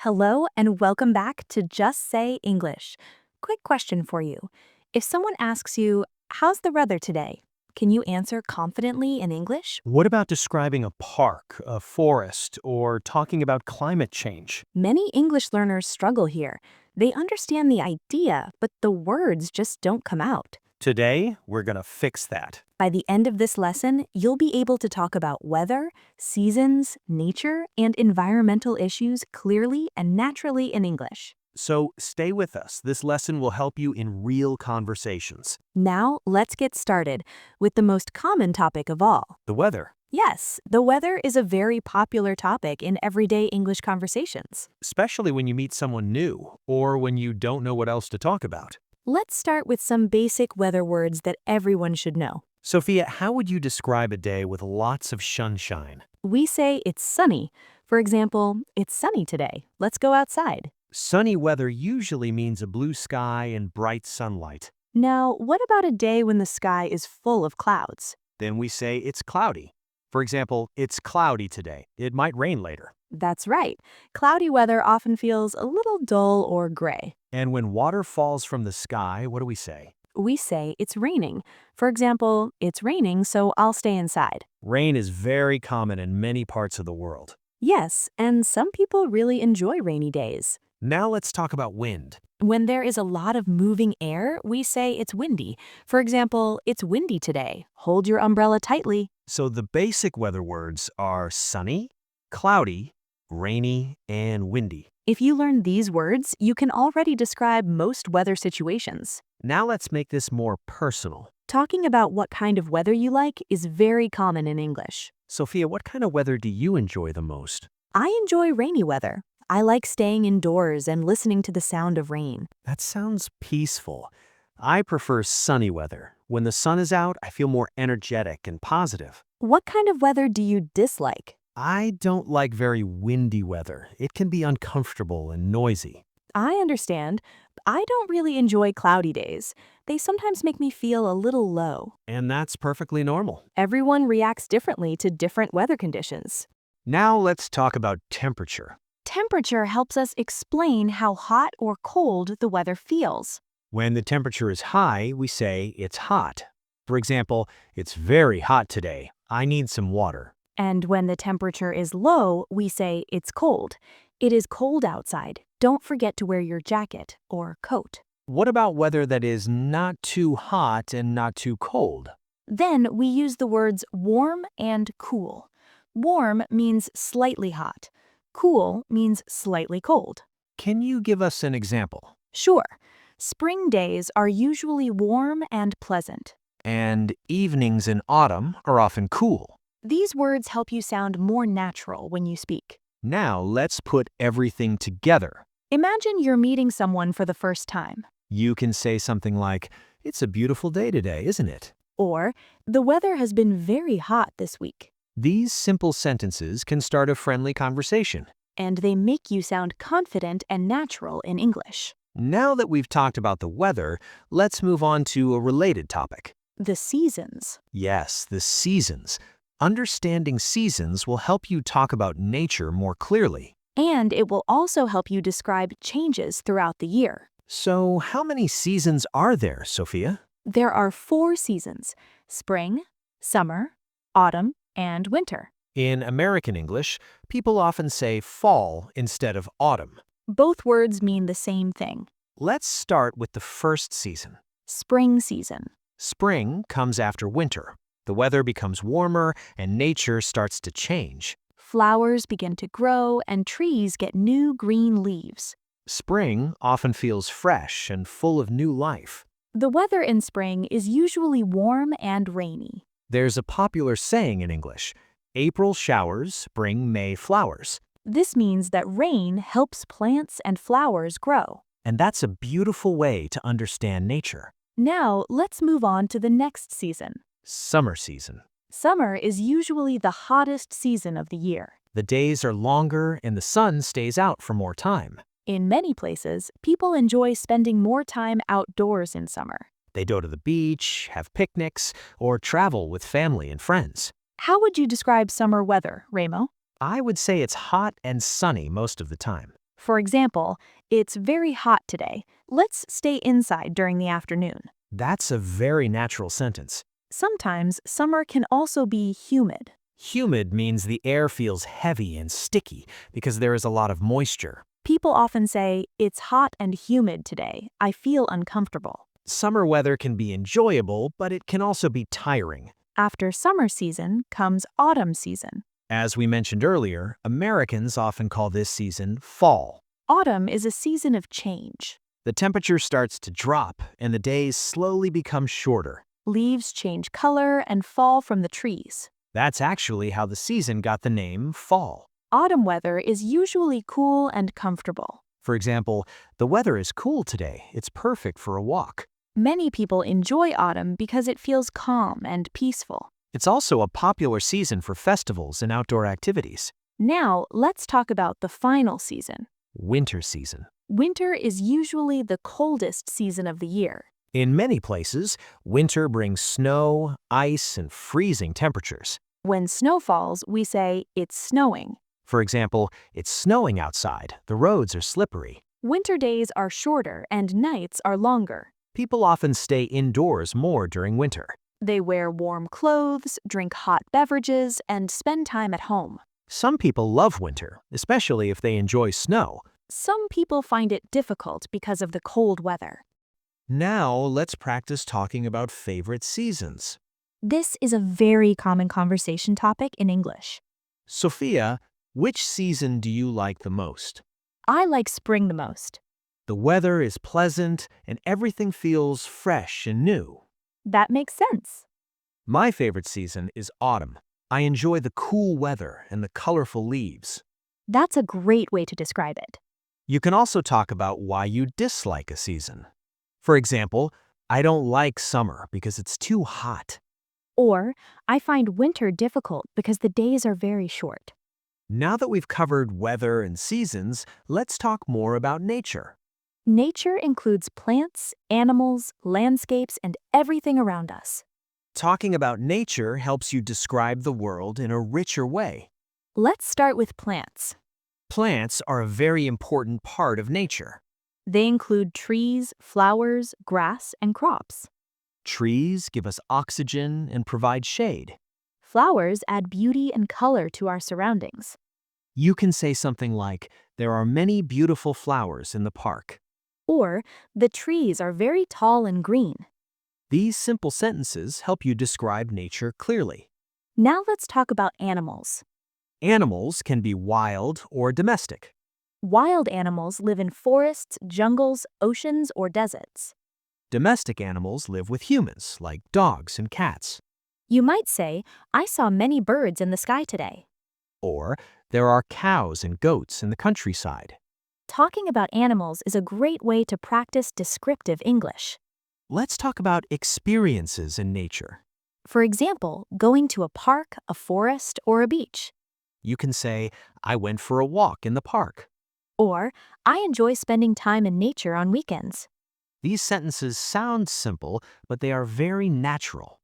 Hello and welcome back to Just Say English. Quick question for you. If someone asks you, "How's the weather today?" Can you answer confidently in English? What about describing a park, a forest, or talking about climate change? Many English learners struggle here. They understand the idea, but the words just don't come out. Today, we're going to fix that. By the end of this lesson, you'll be able to talk about weather, seasons, nature, and environmental issues clearly and naturally in English. So stay with us. This lesson will help you in real conversations. Now, let's get started with the most common topic of all. The weather, Yes, the weather is a very popular topic in everyday English conversations. especially when you meet someone new or when you don't know what else to talk about. Let's start with some basic weather words that everyone should know. Sophia, how would you describe a day with lots of sunshine? We say it's sunny. For example, it's sunny today. Let's go outside. Sunny weather usually means a blue sky and bright sunlight. Now, what about a day when the sky is full of clouds? Then we say it's cloudy. For example, it's cloudy today. It might rain later. That's right. Cloudy weather often feels a little dull or gray. And when water falls from the sky, what do we say? We say it's raining. For example, it's raining, so I'll stay inside. Rain is very common in many parts of the world. Yes, and some people really enjoy rainy days. Now let's talk about wind. When there is a lot of moving air, we say it's windy. For example, it's windy today. Hold your umbrella tightly. So the basic weather words are sunny, cloudy, rainy, and windy. If you learn these words, you can already describe most weather situations. Now let's make this more personal. Talking about what kind of weather you like is very common in English. Sophia, what kind of weather do you enjoy the most? I enjoy rainy weather. I like staying indoors and listening to the sound of rain. That sounds peaceful. I prefer sunny weather. When the sun is out, I feel more energetic and positive. What kind of weather do you dislike? I don't like very windy weather. It can be uncomfortable and noisy. I understand. I don't really enjoy cloudy days. They sometimes make me feel a little low. And that's perfectly normal. Everyone reacts differently to different weather conditions. Now let's talk about temperature. Temperature helps us explain how hot or cold the weather feels. When the temperature is high, we say it's hot. For example, it's very hot today. I need some water. And when the temperature is low, we say it's cold. It is cold outside. Don't forget to wear your jacket or coat. What about weather that is not too hot and not too cold? Then we use the words warm and cool. Warm means slightly hot. Cool means slightly cold. Can you give us an example? Sure. Spring days are usually warm and pleasant. And evenings in autumn are often cool. These words help you sound more natural when you speak. Now let's put everything together. Imagine you're meeting someone for the first time. You can say something like, "It's a beautiful day today, isn't it?" Or, "The weather has been very hot this week." These simple sentences can start a friendly conversation. And they make you sound confident and natural in English. Now that we've talked about the weather, let's move on to a related topic. The seasons. Yes, the seasons. Understanding seasons will help you talk about nature more clearly. And it will also help you describe changes throughout the year. So, how many seasons are there, Sophia? There are 4 seasons: spring, summer, autumn, and winter. In American English, people often say fall instead of autumn. Both words mean the same thing. Let's start with the first season. Spring season. Spring comes after winter. The weather becomes warmer and nature starts to change. Flowers begin to grow and trees get new green leaves. Spring often feels fresh and full of new life. The weather in spring is usually warm and rainy. There's a popular saying in English, "April showers bring May flowers." This means that rain helps plants and flowers grow. And that's a beautiful way to understand nature. Now, let's move on to the next season. Summer season. Summer is usually the hottest season of the year. The days are longer and the sun stays out for more time. In many places, people enjoy spending more time outdoors in summer. They go to the beach, have picnics, or travel with family and friends. How would you describe summer weather, Ramo? I would say it's hot and sunny most of the time. For example, it's very hot today. Let's stay inside during the afternoon. That's a very natural sentence. Sometimes summer can also be humid. Humid means the air feels heavy and sticky because there is a lot of moisture. People often say, it's hot and humid today. I feel uncomfortable. Summer weather can be enjoyable, but it can also be tiring. After summer season comes autumn season. As we mentioned earlier, Americans often call this season fall. Autumn is a season of change. The temperature starts to drop and the days slowly become shorter. Leaves change color and fall from the trees. That's actually how the season got the name fall. Autumn weather is usually cool and comfortable. For example, the weather is cool today. It's perfect for a walk. Many people enjoy autumn because it feels calm and peaceful. It's also a popular season for festivals and outdoor activities. Now, let's talk about the final season. Winter season. Winter is usually the coldest season of the year. In many places, winter brings snow, ice, and freezing temperatures. When snow falls, we say it's snowing. For example, it's snowing outside. The roads are slippery. Winter days are shorter and nights are longer. People often stay indoors more during winter. They wear warm clothes, drink hot beverages, and spend time at home. Some people love winter, especially if they enjoy snow. Some people find it difficult because of the cold weather. Now, let's practice talking about favorite seasons. This is a very common conversation topic in English. Sophia, which season do you like the most? I like spring the most. The weather is pleasant and everything feels fresh and new. That makes sense. My favorite season is autumn. I enjoy the cool weather and the colorful leaves. That's a great way to describe it. You can also talk about why you dislike a season. For example, I don't like summer because it's too hot. Or, I find winter difficult because the days are very short. Now that we've covered weather and seasons, let's talk more about nature. Nature includes plants, animals, landscapes, and everything around us. Talking about nature helps you describe the world in a richer way. Let's start with plants. Plants are a very important part of nature. They include trees, flowers, grass, and crops. Trees give us oxygen and provide shade. Flowers add beauty and color to our surroundings. You can say something like, there are many beautiful flowers in the park. Or, the trees are very tall and green. These simple sentences help you describe nature clearly. Now let's talk about animals. Animals can be wild or domestic. Wild animals live in forests, jungles, oceans, or deserts. Domestic animals live with humans, like dogs and cats. You might say, I saw many birds in the sky today. Or, there are cows and goats in the countryside. Talking about animals is a great way to practice descriptive English. Let's talk about experiences in nature. For example, going to a park, a forest, or a beach. You can say, I went for a walk in the park. Or, I enjoy spending time in nature on weekends. These sentences sound simple, but they are very natural.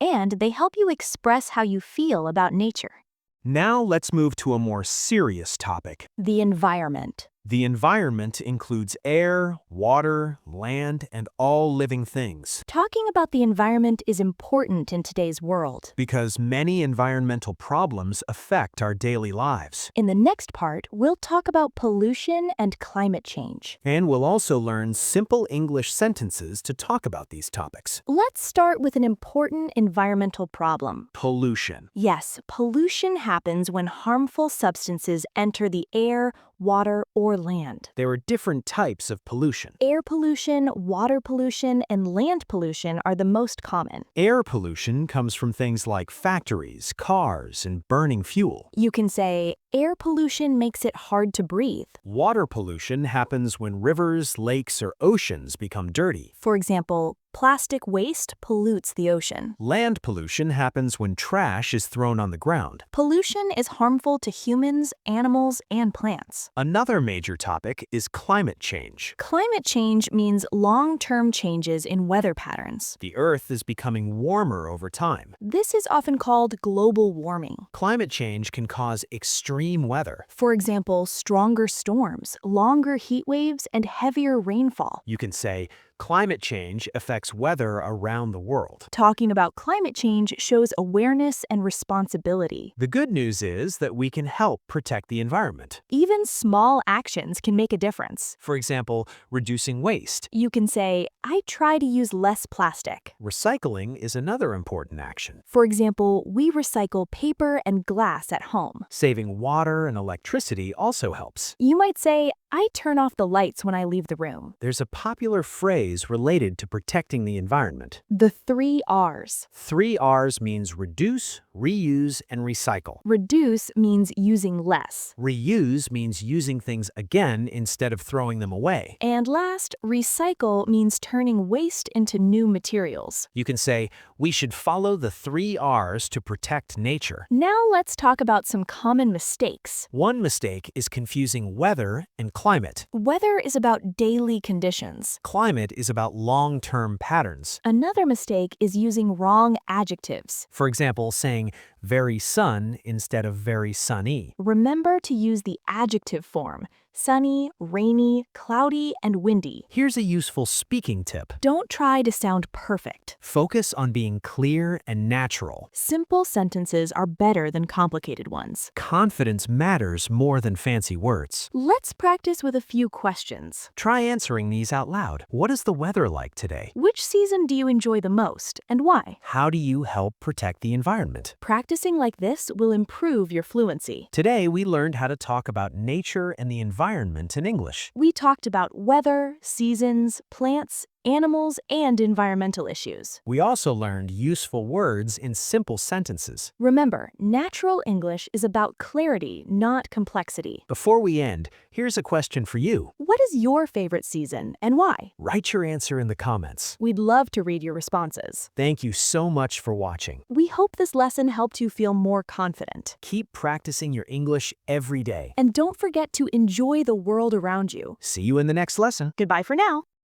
And they help you express how you feel about nature. Now let's move to a more serious topic. The environment. The environment includes air, water, land, and all living things. Talking about the environment is important in today's world. Because many environmental problems affect our daily lives. In the next part, we'll talk about pollution and climate change. And we'll also learn simple English sentences to talk about these topics. Let's start with an important environmental problem. Pollution. Yes, pollution happens when harmful substances enter the air, water, or land. There are different types of pollution. Air pollution, water pollution, and land pollution are the most common. Air pollution comes from things like factories, cars, and burning fuel. You can say, air pollution makes it hard to breathe. Water pollution happens when rivers, lakes, or oceans become dirty. For example, plastic waste pollutes the ocean. Land pollution happens when trash is thrown on the ground. Pollution is harmful to humans, animals, and plants. Another major topic is climate change. Climate change means long-term changes in weather patterns. The Earth is becoming warmer over time. This is often called global warming. Climate change can cause extreme extreme weather. For example, stronger storms, longer heat waves, and heavier rainfall. You can say, climate change affects weather around the world. Talking about climate change shows awareness and responsibility. The good news is that we can help protect the environment. Even small actions can make a difference. For example, reducing waste. You can say, I try to use less plastic. Recycling is another important action. For example, we recycle paper and glass at home. Saving water and electricity also helps. You might say, I turn off the lights when I leave the room. There's a popular phrase related to protecting the environment. The 3 R's. 3 R's means reduce, reuse, and recycle. Reduce means using less. Reuse means using things again instead of throwing them away. And last, recycle means turning waste into new materials. You can say, we should follow the 3 R's to protect nature. Now let's talk about some common mistakes. One mistake is confusing weather and climate. Weather is about daily conditions. Climate is about long-term patterns. Another mistake is using wrong adjectives. For example, saying very sun instead of very sunny. Remember to use the adjective form: sunny, rainy, cloudy, and windy. Here's a useful speaking tip. Don't try to sound perfect. Focus on being clear and natural. Simple sentences are better than complicated ones. Confidence matters more than fancy words. Let's practice with a few questions. Try answering these out loud. What is the weather like today? Which season do you enjoy the most, and why? How do you help protect the environment? Practicing like this will improve your fluency. Today, we learned how to talk about nature and the environment in English. We talked about weather, seasons, plants, animals, and environmental issues. We also learned useful words in simple sentences. Remember, natural English is about clarity, not complexity. Before we end, here's a question for you. What is your favorite season, and why? Write your answer in the comments. We'd love to read your responses. Thank you so much for watching. We hope this lesson helped you feel more confident. Keep practicing your English every day. And don't forget to enjoy the world around you. See you in the next lesson. Goodbye for now.